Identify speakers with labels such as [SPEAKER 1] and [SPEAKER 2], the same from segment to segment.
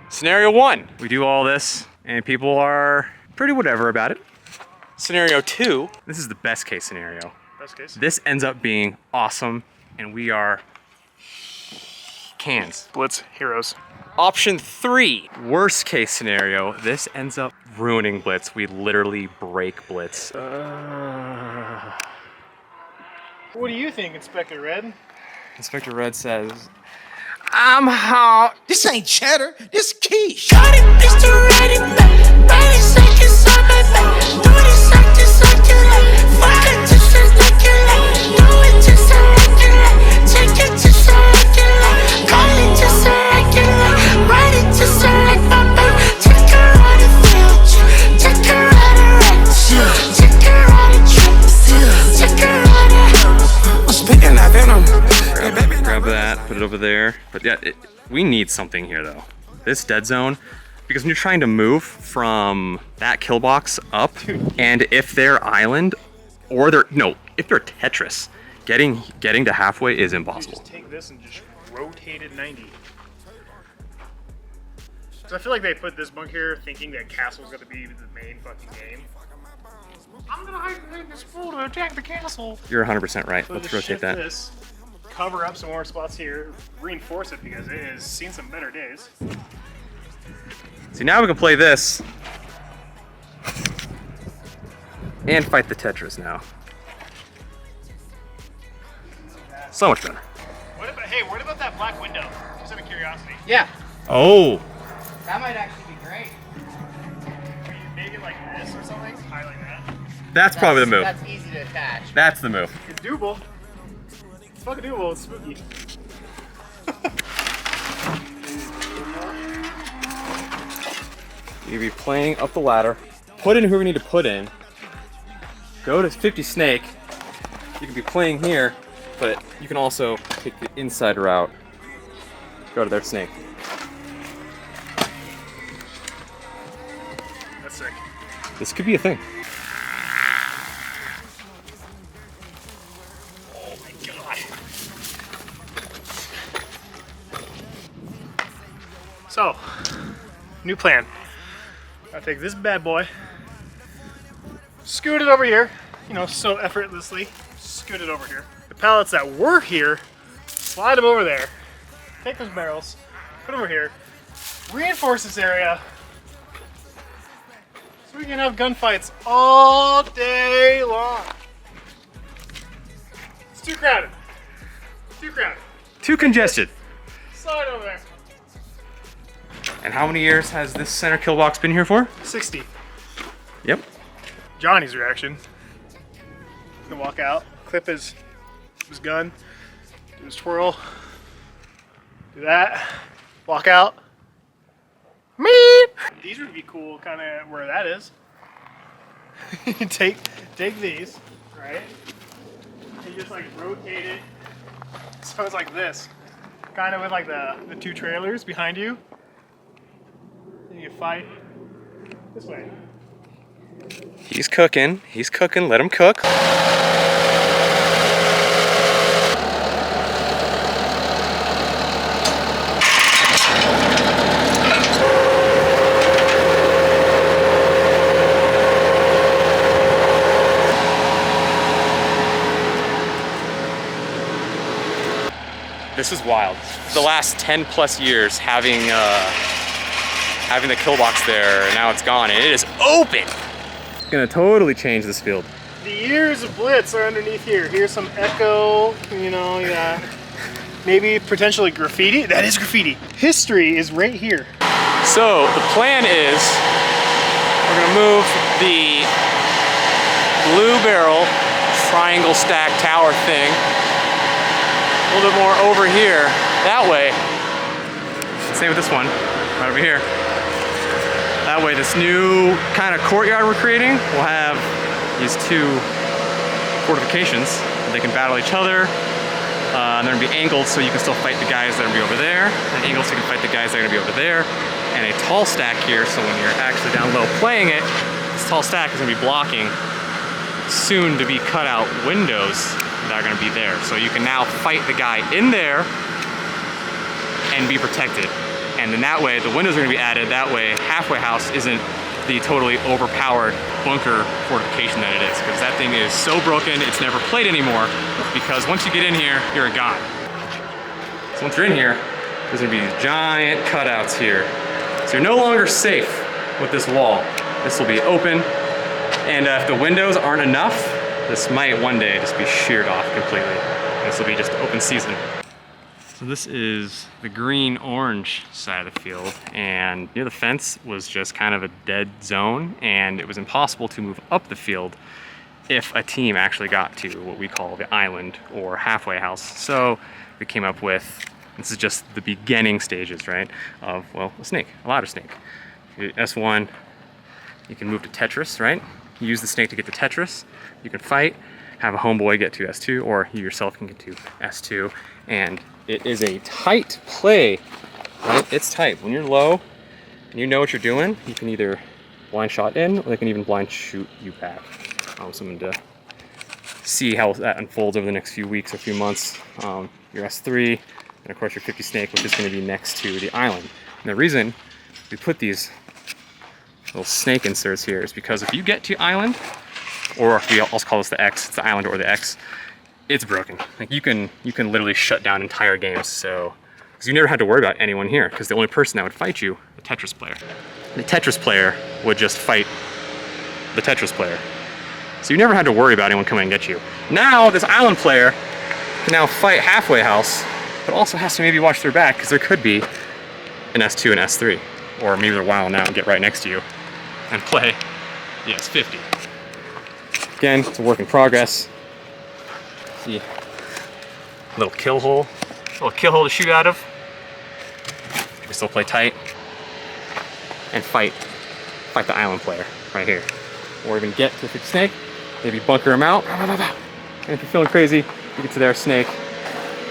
[SPEAKER 1] Scenario 1, we do all this and people are pretty whatever about it. Scenario 2, this is the best case scenario.
[SPEAKER 2] Best case.
[SPEAKER 1] This ends up being awesome and we are cans.
[SPEAKER 2] Blitz heroes.
[SPEAKER 1] Option 3, worst case scenario, this ends up ruining Blitz. We literally break Blitz.
[SPEAKER 2] What do you think, Inspector Red?
[SPEAKER 1] Inspector Red says, I'm hot.
[SPEAKER 3] This ain't cheddar, this quiche.
[SPEAKER 4] Shot it, Mr. Ready, body seconds on my back. Do this like this, like you like. Fuck it, just like you like. Do it just like you like. Take it just like you like. Call it just like you like. Ride it just like my back. Take her on a field trip. Take her on a ranch. Take her on a trip. Take her on a house.
[SPEAKER 3] I'm spitting that venom.
[SPEAKER 1] Grab that, put it over there. But yeah, we need something here though. This dead zone, because when you're trying to move from that kill box up, and if they're island, or if they're Tetris, getting to halfway is impossible.
[SPEAKER 2] You just take this and just rotate it 90. So I feel like they put this bunk here thinking that castle's gonna be the main fucking game. I'm gonna hide behind this pool to attack the castle.
[SPEAKER 1] You're 100% right.
[SPEAKER 2] So
[SPEAKER 1] Let's
[SPEAKER 2] just
[SPEAKER 1] rotate
[SPEAKER 2] shift
[SPEAKER 1] that.
[SPEAKER 2] This, cover up some more spots here, reinforce it because it has seen some better days.
[SPEAKER 1] See, now we can play this and fight the Tetris now. So much better.
[SPEAKER 2] What about that black window? Just out of curiosity.
[SPEAKER 5] Yeah,
[SPEAKER 1] Oh,
[SPEAKER 5] that might actually be great.
[SPEAKER 2] Can you make it like this or something? Highlight that.
[SPEAKER 1] that's probably the move.
[SPEAKER 5] That's easy to attach.
[SPEAKER 1] That's the move.
[SPEAKER 2] It's doable. It's fucking doable. It's spooky.
[SPEAKER 1] You'll be playing up the ladder, put in who we need to put in, go to 50 snake. You can be playing here, but you can also take the inside route, go to their snake.
[SPEAKER 2] That's sick.
[SPEAKER 1] This could be a thing.
[SPEAKER 2] Oh my god. So, new plan. I'll take this bad boy, scoot it over here, so effortlessly, scoot it over here. The pallets that were here, slide them over there. Take those barrels, put them over here, reinforce this area, so we can have gunfights all day long. It's too crowded. Too crowded.
[SPEAKER 1] Too congested.
[SPEAKER 2] Slide over there.
[SPEAKER 1] And how many years has this center kill box been here for?
[SPEAKER 2] 60.
[SPEAKER 1] Yep.
[SPEAKER 2] Johnny's reaction. He's gonna walk out, clip his gun, do his twirl, do that, walk out. Meep! These would be cool, kind of where that is. take these, right? And just like rotate it so it's like this, kind of with like the two trailers behind you. And you fight this way.
[SPEAKER 1] He's cooking, let him cook. This is wild. The last 10 plus years having the kill box there, and now it's gone, and it is open. It's gonna totally change this field.
[SPEAKER 2] The years of Blitz are underneath here. Here's some echo, you got maybe potentially graffiti. That is graffiti. History is right here.
[SPEAKER 1] So the plan is we're gonna move the blue barrel triangle stack tower thing a little bit more over here, that way. Same with this one, right over here. That way, this new kind of courtyard we're creating will have these two fortifications. They can battle each other. And they're gonna be angled so you can still fight the guys that are gonna be over there, and angled so you can fight the guys that are gonna be over there. And a tall stack here, so when you're actually down low playing it, this tall stack is gonna be blocking soon to be cut out windows that are gonna be there. So you can now fight the guy in there and be protected. And then that way, the windows are gonna be added. That way, halfway house isn't the totally overpowered bunker fortification that it is. Because that thing is so broken, it's never played anymore. Because once you get in here, you're a god. So once you're in here, there's gonna be these giant cutouts here. So you're no longer safe with this wall. This will be open. And if the windows aren't enough, this might one day just be sheared off completely. This will be just open season. So this is the green-orange side of the field, and near the fence was just kind of a dead zone, and it was impossible to move up the field if a team actually got to what we call the island or halfway house. So we came up with, this is just the beginning stages, right, of, well, a snake, a ladder snake. S1, you can move to Tetris, right? You use the snake to get to Tetris, you can fight, have a homeboy get to S2, or you yourself can get to S2, and it is a tight play, right? It's tight. When you're low and you know what you're doing, you can either blind shot in, or they can even blind shoot you back. Something to see how that unfolds over the next few weeks or few months. Your S3, and of course your 50 snake, which is going to be next to the island. And the reason we put these little snake inserts here is because if you get to island, or we also call this the X, it's the island or the X, it's broken. Like you can literally shut down entire games. So, because you never had to worry about anyone here, because the only person that would fight you, the Tetris player. The Tetris player would just fight the Tetris player. So you never had to worry about anyone coming and get you. Now this island player can now fight halfway house, but also has to maybe watch their back, because there could be an S2 and S3, or maybe they're wild out and get right next to you and play the S50. Again, it's a work in progress. See, little kill hole to shoot out of. We still play tight and fight the island player right here, or even get to the 50 snake, maybe bunker him out. And if you're feeling crazy, you get to their snake.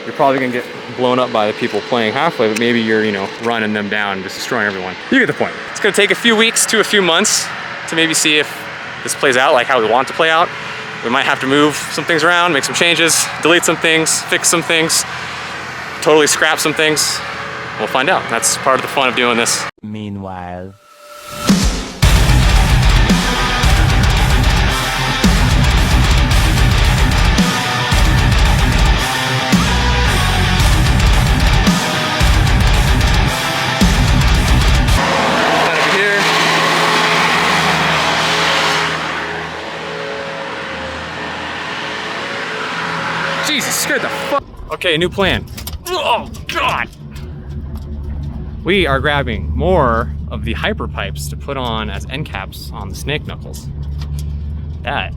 [SPEAKER 1] You're probably gonna get blown up by the people playing halfway, but maybe you're, running them down and just destroying everyone. You get the point. It's gonna take a few weeks to a few months to maybe see if this plays out like how we want it to play out. We might have to move some things around, make some changes, delete some things, fix some things, totally scrap some things. We'll find out. That's part of the fun of doing this.
[SPEAKER 3] Meanwhile.
[SPEAKER 1] Jesus, scared the fuck. Okay, new plan. Oh God! We are grabbing more of the hyper pipes to put on as end caps on the snake knuckles. That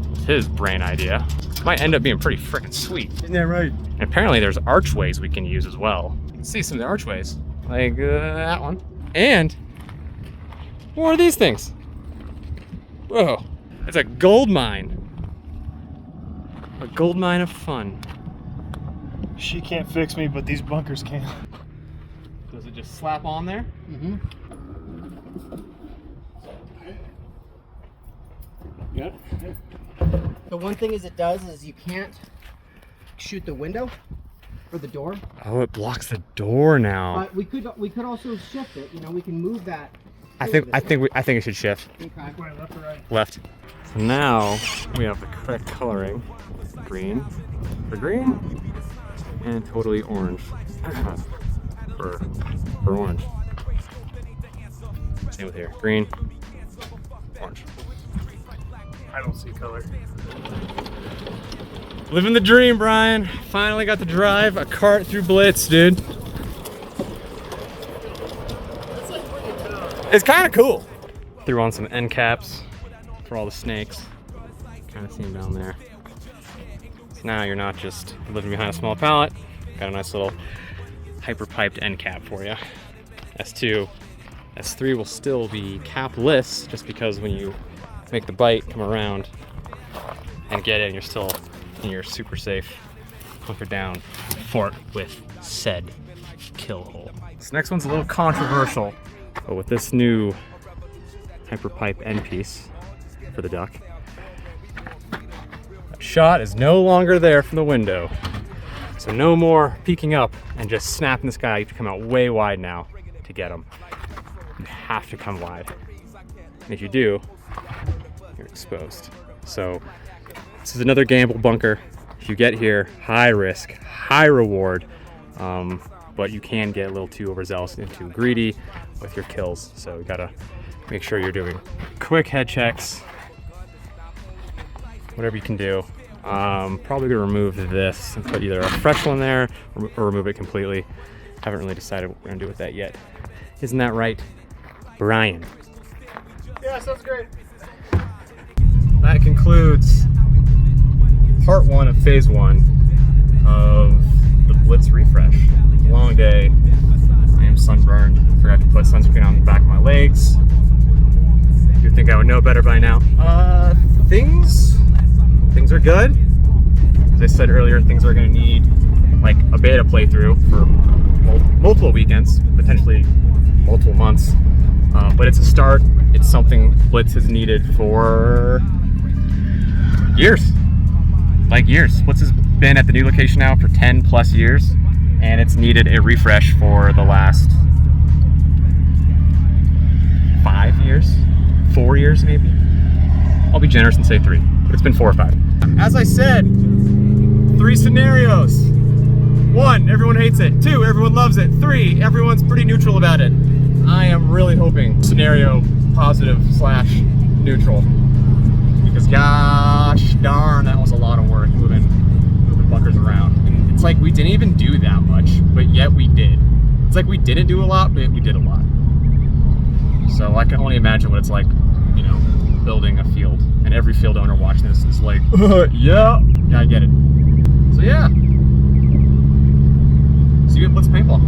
[SPEAKER 1] was his brain idea. Might end up being pretty freaking sweet.
[SPEAKER 2] Isn't that right?
[SPEAKER 1] And apparently there's archways we can use as well. You can see some of the archways, like that one. And more of these things. Whoa, it's a gold mine. A gold mine of fun.
[SPEAKER 2] She can't fix me, but these bunkers can.
[SPEAKER 1] Does it just slap on there?
[SPEAKER 2] Mm-hmm. Yep.
[SPEAKER 5] The one thing it does is you can't shoot the window or the door.
[SPEAKER 1] Oh, it blocks the door now.
[SPEAKER 5] But we could also shift it. We can move that.
[SPEAKER 1] I think it should shift.
[SPEAKER 5] Okay.
[SPEAKER 2] Wait, left or right?
[SPEAKER 1] Left. So now we have the correct coloring. Green for green and totally orange for orange. Same with here. Green, orange.
[SPEAKER 2] I don't see color.
[SPEAKER 1] Living the dream, Brian. Finally got to drive a cart through Blitz, dude. It's kind of cool. Threw on some end caps for all the snakes. Kind of see them down there. So now you're not just living behind a small pallet. Got a nice little hyper-piped end cap for you. S2. S3 will still be capless, just because when you make the bite come around and get in, you're still in your super safe hunker down fort with said kill hole. This next one's a little controversial, but with this new hyper-pipe end piece for the duck, that shot is no longer there from the window. So no more peeking up and just snapping this guy. You have to come out way wide now to get him. You have to come wide. And if you do, you're exposed. So this is another gamble bunker. If you get here, high risk, high reward, but you can get a little too overzealous and too greedy with your kills. So you gotta make sure you're doing quick head checks, whatever you can do. Probably gonna remove this and put either a fresh one there or remove it completely. Haven't really decided what we're gonna do with that yet. Isn't that right, Brian?
[SPEAKER 2] Yeah, sounds great.
[SPEAKER 1] That concludes part 1 of phase 1 of the Blitz refresh. Long day. I am sunburned. I forgot to put sunscreen on the back of my legs. You'd think I would know better by now. Things are good. As I said earlier, things are going to need like a beta playthrough for multiple weekends, potentially multiple months. But it's a start. It's something Blitz has needed for years. Like years. Blitz has been at the new location now for 10 plus years, and it's needed a refresh for the last 5 years, 4 years maybe. I'll be generous and say 3, but it's been 4 or 5. As I said, 3 scenarios. 1, everyone hates it. 2, everyone loves it. 3, everyone's pretty neutral about it. I am really hoping scenario positive / neutral. Because gosh darn, that was a lot of work moving bunkers around. And it's like we didn't even do that much, but yet we did. It's like we didn't do a lot, but we did a lot. So I can only imagine what it's like, you know, building a field. And every field owner watching this is like, yeah, I get it. So yeah. See you at Blitz Paintball.